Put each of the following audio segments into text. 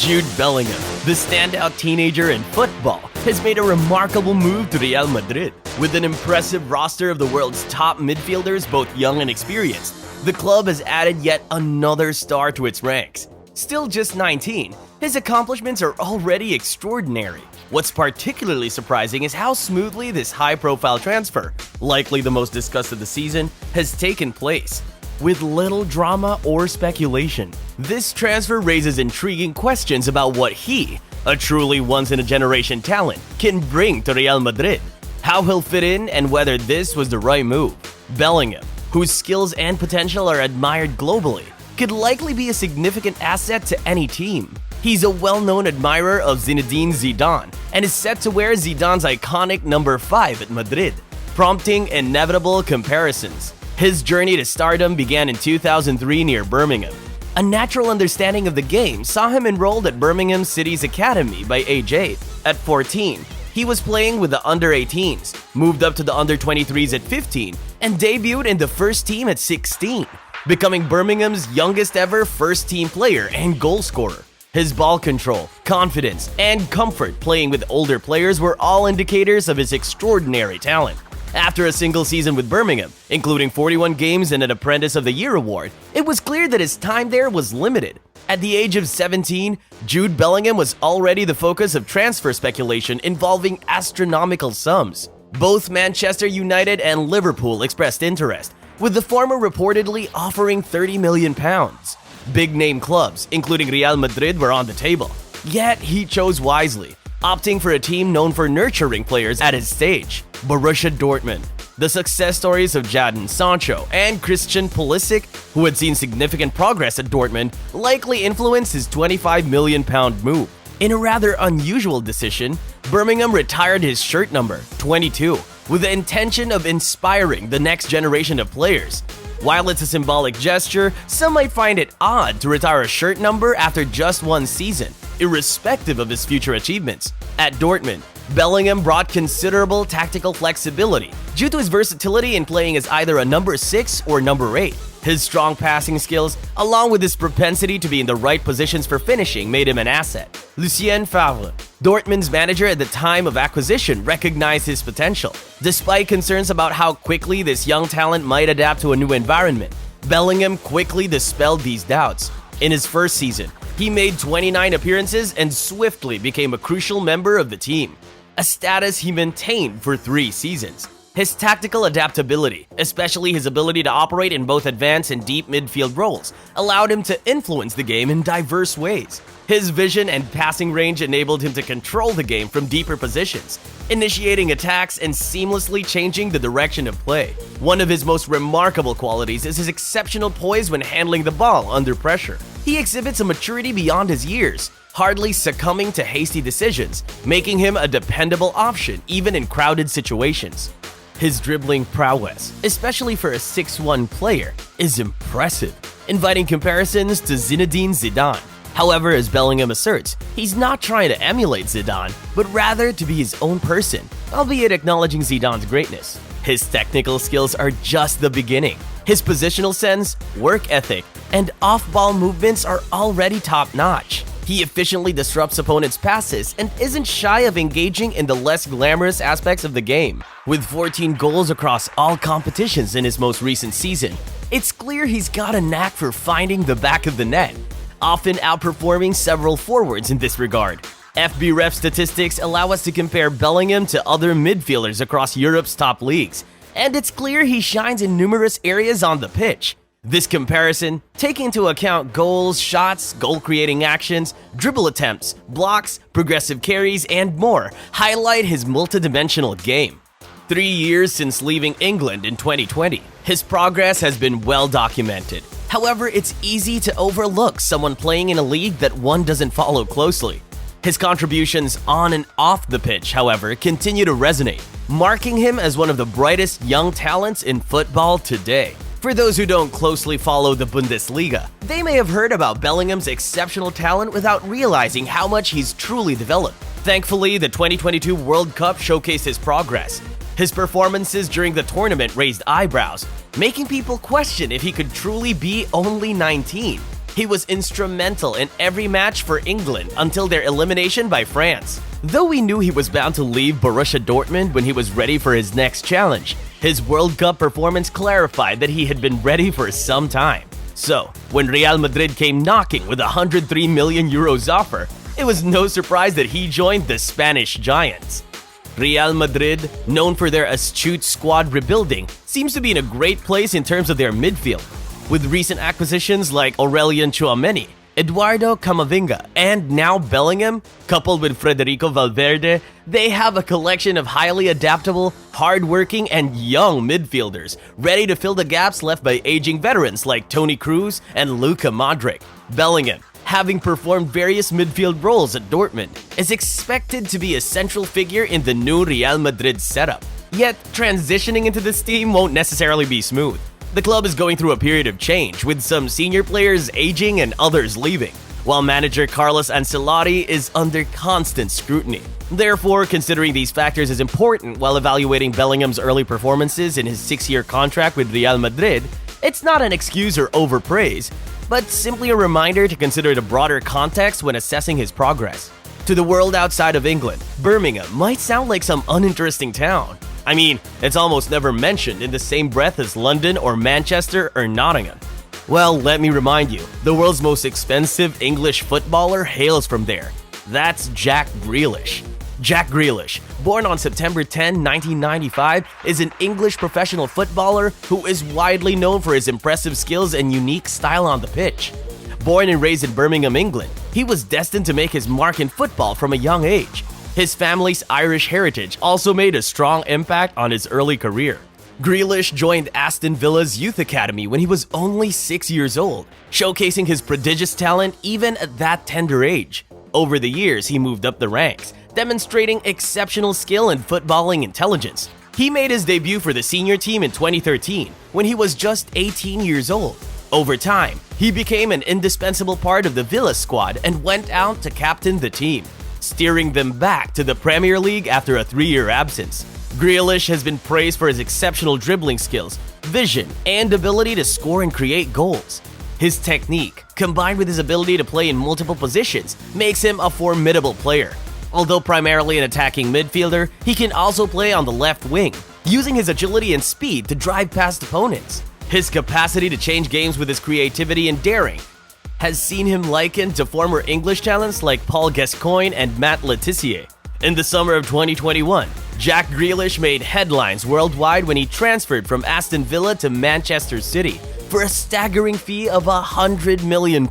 Jude Bellingham, the standout teenager in football, has made a remarkable move to Real Madrid. With an impressive roster of the world's top midfielders, both young and experienced, the club has added yet another star to its ranks. Still just 19, his accomplishments are already extraordinary. What's particularly surprising is how smoothly this high-profile transfer, likely the most discussed of the season, has taken place. With little drama or speculation, this transfer raises intriguing questions about what he, a truly once-in-a-generation talent, can bring to Real Madrid, how he'll fit in, and whether this was the right move. Bellingham, whose skills and potential are admired globally, could likely be a significant asset to any team. He's a well-known admirer of Zinedine Zidane and is set to wear Zidane's iconic number 5 at Madrid, prompting inevitable comparisons. His journey to stardom began in 2003 near Birmingham. A natural understanding of the game saw him enrolled at Birmingham City's academy by age 8. At 14, he was playing with the under-18s, moved up to the under-23s at 15, and debuted in the first team at 16, becoming Birmingham's youngest ever first-team player and goal scorer. His ball control, confidence, and comfort playing with older players were all indicators of his extraordinary talent. After a single season with Birmingham, including 41 games and an Apprentice of the Year award, it was clear that his time there was limited. At the age of 17, Jude Bellingham was already the focus of transfer speculation involving astronomical sums. Both Manchester United and Liverpool expressed interest, with the former reportedly offering £30 million. Big-name clubs, including Real Madrid, were on the table. Yet he chose wisely, opting for a team known for nurturing players at his stage, Borussia Dortmund. The success stories of Jadon Sancho and Christian Pulisic, who had seen significant progress at Dortmund, likely influenced his £25 million move. In a rather unusual decision, Birmingham retired his shirt number, 22, with the intention of inspiring the next generation of players. While it's a symbolic gesture, some might find it odd to retire a shirt number after just one season, irrespective of his future achievements. At Dortmund, Bellingham brought considerable tactical flexibility due to his versatility in playing as either a number 6 or number 8. His strong passing skills, along with his propensity to be in the right positions for finishing, made him an asset. Lucien Favre, Dortmund's manager at the time of acquisition, recognized his potential. Despite concerns about how quickly this young talent might adapt to a new environment, Bellingham quickly dispelled these doubts. In his first season, he made 29 appearances and swiftly became a crucial member of the team, a status he maintained for 3 seasons. His tactical adaptability, especially his ability to operate in both advanced and deep midfield roles, allowed him to influence the game in diverse ways. His vision and passing range enabled him to control the game from deeper positions, initiating attacks and seamlessly changing the direction of play. One of his most remarkable qualities is his exceptional poise when handling the ball under pressure. He exhibits a maturity beyond his years, hardly succumbing to hasty decisions, making him a dependable option even in crowded situations. His dribbling prowess, especially for a 6'1" player, is impressive, inviting comparisons to Zinedine Zidane. However, as Bellingham asserts, he's not trying to emulate Zidane, but rather to be his own person, albeit acknowledging Zidane's greatness. His technical skills are just the beginning. His positional sense, work ethic, and off-ball movements are already top-notch. He efficiently disrupts opponents' passes and isn't shy of engaging in the less glamorous aspects of the game. With 14 goals across all competitions in his most recent season, it's clear he's got a knack for finding the back of the net, often outperforming several forwards in this regard. FBref statistics allow us to compare Bellingham to other midfielders across Europe's top leagues, and it's clear he shines in numerous areas on the pitch. This comparison, taking into account goals, shots, goal-creating actions, dribble attempts, blocks, progressive carries, and more, highlight his multidimensional game. 3 years since leaving England in 2020, his progress has been well documented. However, it's easy to overlook someone playing in a league that one doesn't follow closely. His contributions on and off the pitch, however, continue to resonate, marking him as one of the brightest young talents in football today. For those who don't closely follow the Bundesliga, they may have heard about Bellingham's exceptional talent without realizing how much he's truly developed. Thankfully, the 2022 World Cup showcased his progress. His performances during the tournament raised eyebrows, making people question if he could truly be only 19. He was instrumental in every match for England until their elimination by France. Though we knew he was bound to leave Borussia Dortmund when he was ready for his next challenge, his World Cup performance clarified that he had been ready for some time. So, when Real Madrid came knocking with a €103 million offer, it was no surprise that he joined the Spanish giants. Real Madrid, known for their astute squad rebuilding, seems to be in a great place in terms of their midfield. With recent acquisitions like Aurelien Tchouameni, Eduardo Camavinga, and now Bellingham, coupled with Federico Valverde, they have a collection of highly adaptable, hard-working, and young midfielders, ready to fill the gaps left by aging veterans like Toni Kroos and Luka Modric. Bellingham, having performed various midfield roles at Dortmund, is expected to be a central figure in the new Real Madrid setup. Yet, transitioning into this team won't necessarily be smooth. The club is going through a period of change, with some senior players aging and others leaving, while manager Carlos Ancelotti is under constant scrutiny. Therefore, considering these factors is important while evaluating Bellingham's early performances in his 6-year contract with Real Madrid, it's not an excuse or overpraise, but simply a reminder to consider the broader context when assessing his progress. To the world outside of England, Birmingham might sound like some uninteresting town. I mean, it's almost never mentioned in the same breath as London or Manchester or Nottingham. Well, let me remind you, the world's most expensive English footballer hails from there. That's Jack Grealish. Jack Grealish, born on September 10, 1995, is an English professional footballer who is widely known for his impressive skills and unique style on the pitch. Born and raised in Birmingham, England, he was destined to make his mark in football from a young age. His family's Irish heritage also made a strong impact on his early career. Grealish joined Aston Villa's youth academy when he was only 6 years old, showcasing his prodigious talent even at that tender age. Over the years, he moved up the ranks, demonstrating exceptional skill and footballing intelligence. He made his debut for the senior team in 2013 when he was just 18 years old. Over time, he became an indispensable part of the Villa squad and went out to captain the team, steering them back to the Premier League after a 3-year absence. Grealish has been praised for his exceptional dribbling skills, vision, and ability to score and create goals. His technique, combined with his ability to play in multiple positions, makes him a formidable player. Although primarily an attacking midfielder, he can also play on the left wing, using his agility and speed to drive past opponents. His capacity to change games with his creativity and daring has seen him likened to former English talents like Paul Gascoigne and Matt Le Tissier. In the summer of 2021, Jack Grealish made headlines worldwide when he transferred from Aston Villa to Manchester City for a staggering fee of £100 million.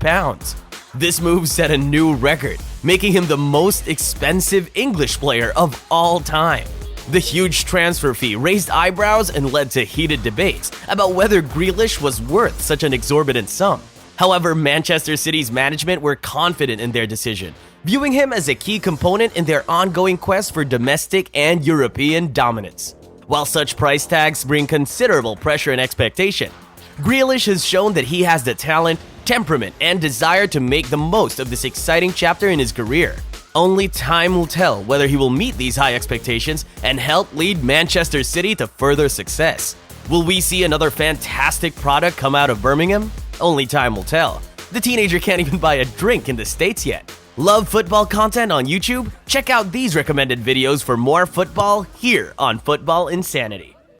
This move set a new record, making him the most expensive English player of all time. The huge transfer fee raised eyebrows and led to heated debates about whether Grealish was worth such an exorbitant sum. However, Manchester City's management were confident in their decision, viewing him as a key component in their ongoing quest for domestic and European dominance. While such price tags bring considerable pressure and expectation, Grealish has shown that he has the talent, temperament, and desire to make the most of this exciting chapter in his career. Only time will tell whether he will meet these high expectations and help lead Manchester City to further success. Will we see another fantastic product come out of Birmingham? Only time will tell. The teenager can't even buy a drink in the States yet. Love football content on YouTube? Check out these recommended videos for more football here on Football Insanity.